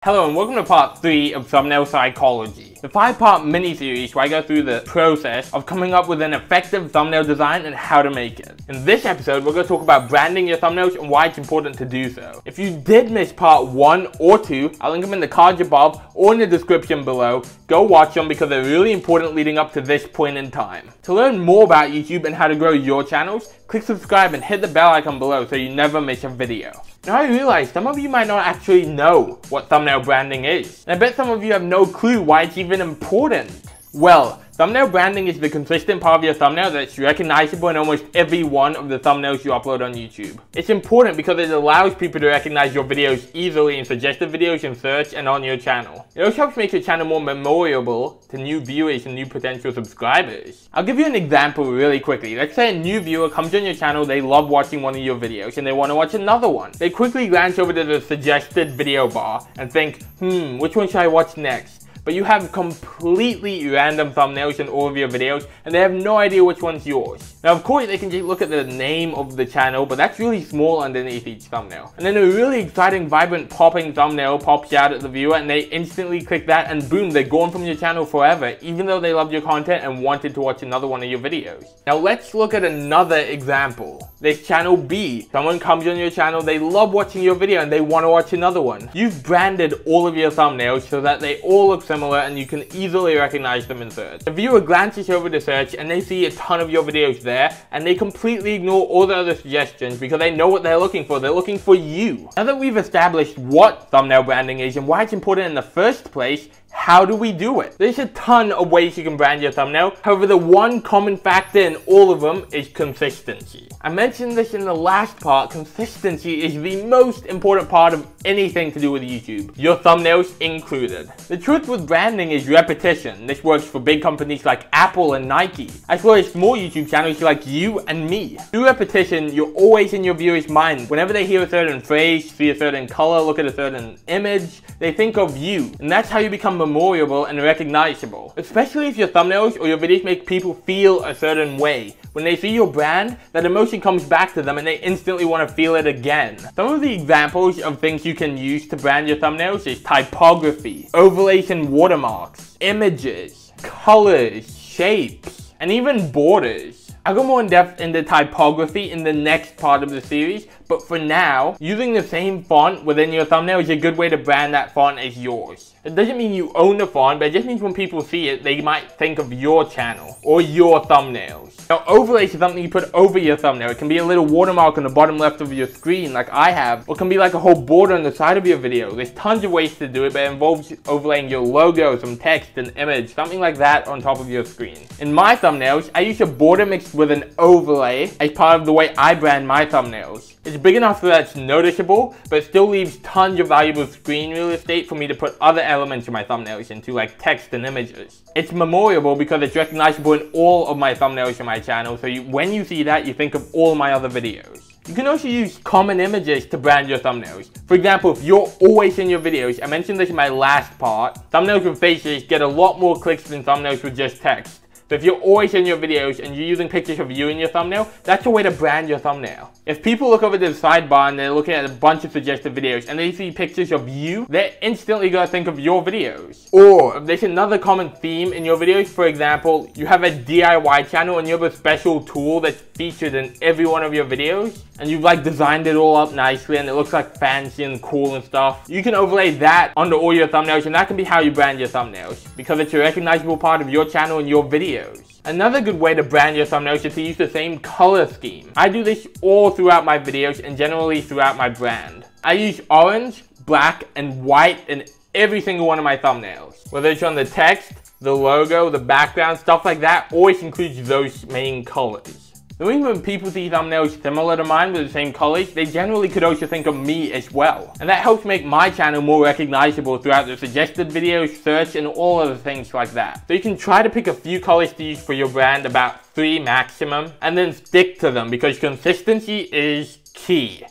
Hello and welcome to part 3 of Thumbnail Psychology, the 5-part mini-series where I go through the process of coming up with an effective thumbnail design and how to make it. In this episode, we're going to talk about branding your thumbnails and why it's important to do so. If you did miss part 1 or 2, I'll link them in the cards above or in the description below. Go watch them because they're really important leading up to this point in time. To learn more about YouTube and how to grow your channels, click subscribe and hit the bell icon below so you never miss a video. Now I realize some of you might not actually know what thumbnail branding is. And I bet some of you have no clue why it's even important. Well, thumbnail branding is the consistent part of your thumbnail that's recognizable in almost every one of the thumbnails you upload on YouTube. It's important because it allows people to recognize your videos easily in suggested videos in search and on your channel. It also helps make your channel more memorable to new viewers and new potential subscribers. I'll give you an example really quickly. Let's say a new viewer comes on your channel, they love watching one of your videos and they want to watch another one. They quickly glance over to the suggested video bar and think, which one should I watch next? But you have completely random thumbnails in all of your videos and they have no idea which one's yours. Now of course they can just look at the name of the channel, but that's really small underneath each thumbnail. And then a really exciting, vibrant, popping thumbnail pops out at the viewer and they instantly click that and boom, they're gone from your channel forever, even though they loved your content and wanted to watch another one of your videos. Now let's look at another example. This channel B. Someone comes on your channel, they love watching your video and they want to watch another one. You've branded all of your thumbnails so that they all look similar and you can easily recognize them in search. The viewer glances over to search and they see a ton of your videos there and they completely ignore all the other suggestions because they know what they're looking for. They're looking for you. Now that we've established what thumbnail branding is and why it's important in the first place, how do we do it? There's a ton of ways you can brand your thumbnail. However, the one common factor in all of them is consistency. I mentioned this in the last part. Consistency is the most important part of anything to do with YouTube, your thumbnails included. The truth with branding is repetition. This works for big companies like Apple and Nike, as well as small YouTube channels like you and me. Through repetition, you're always in your viewer's mind. Whenever they hear a certain phrase, see a certain color, look at a certain image, they think of you. And that's how you become memorable and recognizable. Especially if your thumbnails or your videos make people feel a certain way. When they see your brand, that emotion comes back to them and they instantly want to feel it again. Some of the examples of things you can use to brand your thumbnails is typography, overlays and watermarks, images, colors, shapes, and even borders. I'll go more in depth into typography in the next part of the series, but for now, using the same font within your thumbnail is a good way to brand that font as yours. It doesn't mean you own the font, but it just means when people see it, they might think of your channel or your thumbnails. Now, overlays is something you put over your thumbnail. It can be a little watermark on the bottom left of your screen like I have, or it can be like a whole border on the side of your video. There's tons of ways to do it, but it involves overlaying your logo, some text, an image, something like that on top of your screen. In my thumbnails, I use a border mixed with an overlay as part of the way I brand my thumbnails. It's big enough so that it's noticeable, but it still leaves tons of valuable screen real estate for me to put other elements of my thumbnails into, like text and images. It's memorable because it's recognizable in all of my thumbnails on my channel, so when you see that, you think of all my other videos. You can also use common images to brand your thumbnails. For example, if you're always in your videos, I mentioned this in my last part, thumbnails with faces get a lot more clicks than thumbnails with just text. So if you're always in your videos and you're using pictures of you in your thumbnail, that's a way to brand your thumbnail. If people look over to the sidebar and they're looking at a bunch of suggested videos and they see pictures of you, they're instantly going to think of your videos. Or if there's another common theme in your videos, for example, you have a DIY channel and you have a special tool that's featured in every one of your videos, and you've like designed it all up nicely and it looks like fancy and cool and stuff, you can overlay that onto all your thumbnails and that can be how you brand your thumbnails because it's a recognizable part of your channel and your videos. Another good way to brand your thumbnails is to use the same color scheme. I do this all throughout my videos and generally throughout my brand. I use orange, black, and white in every single one of my thumbnails. Whether it's on the text, the logo, the background, stuff like that, always includes those main colors. The reason when people see thumbnails similar to mine with the same colors, they generally could also think of me as well. And that helps make my channel more recognizable throughout the suggested videos, search, and all other things like that. So you can try to pick a few colors to use for your brand, about 3 maximum, and then stick to them because consistency is key.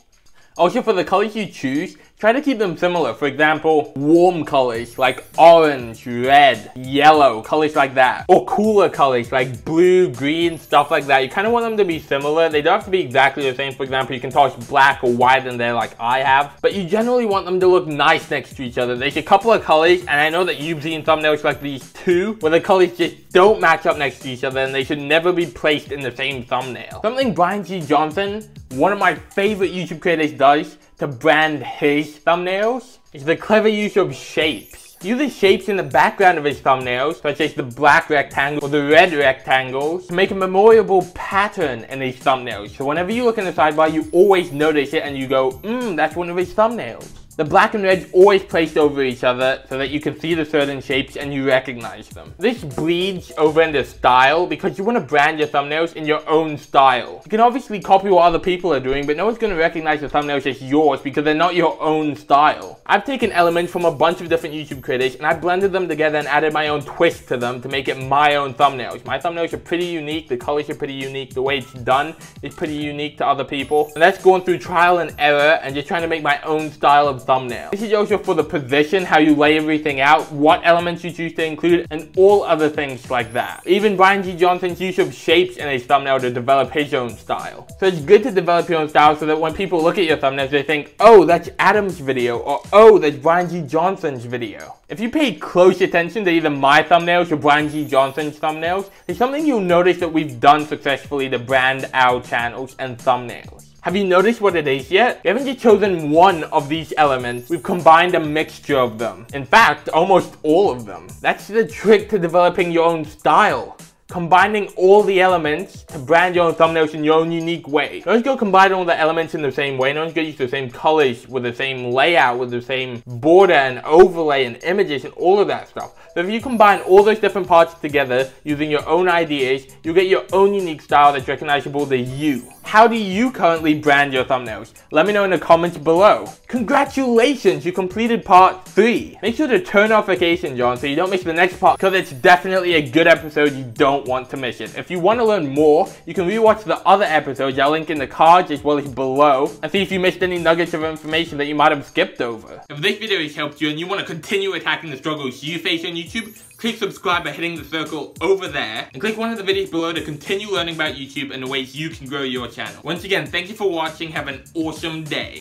Also, for the colors you choose, Try to keep them similar. For example, warm colors like orange, red, yellow, colors like that. Or cooler colors like blue, green, stuff like that. You kind of want them to be similar. They don't have to be exactly the same. For example, you can toss black or white in there like I have. But you generally want them to look nice next to each other. There's a couple of colors, and I know that you've seen thumbnails like these too, where the colors just don't match up next to each other and they should never be placed in the same thumbnail. Something Brian G. Johnson, one of my favorite YouTube creators, does to brand his thumbnails is the clever use of shapes. He uses shapes in the background of his thumbnails, such as the black rectangle or the red rectangles, to make a memorable pattern in his thumbnails. So whenever you look in the sidebar, you always notice it and you go, that's one of his thumbnails. The black and red's always placed over each other so that you can see the certain shapes and you recognize them. This bleeds over into style because you want to brand your thumbnails in your own style. You can obviously copy what other people are doing, but no one's going to recognize the thumbnails as yours because they're not your own style. I've taken elements from a bunch of different YouTube creators and I blended them together and added my own twist to them to make it my own thumbnails. My thumbnails are pretty unique, the colors are pretty unique, the way it's done is pretty unique to other people. And that's going through trial and error and just trying to make my own style of thumbnail. This is also for the position, how you lay everything out, what elements you choose to include, and all other things like that. Even Brian G. Johnson's use of shapes in his thumbnail to develop his own style. So it's good to develop your own style so that when people look at your thumbnails, they think, oh, that's Adam's video, or oh, that's Brian G. Johnson's video. If you pay close attention to either my thumbnails or Brian G. Johnson's thumbnails, there's something you'll notice that we've done successfully to brand our channels and thumbnails. Have you noticed what it is yet? We haven't just chosen one of these elements, we've combined a mixture of them. In fact, almost all of them. That's the trick to developing your own style. Combining all the elements to brand your own thumbnails in your own unique way. Don't just go combine all the elements in the same way. Don't just go use the same colors with the same layout, with the same border and overlay and images and all of that stuff. So if you combine all those different parts together using your own ideas, you'll get your own unique style that's recognizable to you. How do you currently brand your thumbnails? Let me know in the comments below. Congratulations, you completed part 3. Make sure to turn notifications on so you don't miss the next part because it's definitely a good episode. You don't want to miss it. If you want to learn more, you can rewatch the other episodes. I'll link in the cards as well as below and see if you missed any nuggets of information that you might have skipped over. If this video has helped you and you want to continue attacking the struggles you face on YouTube, click subscribe by hitting the circle over there and click one of the videos below to continue learning about YouTube and the ways you can grow your channel. Once again, thank you for watching. Have an awesome day.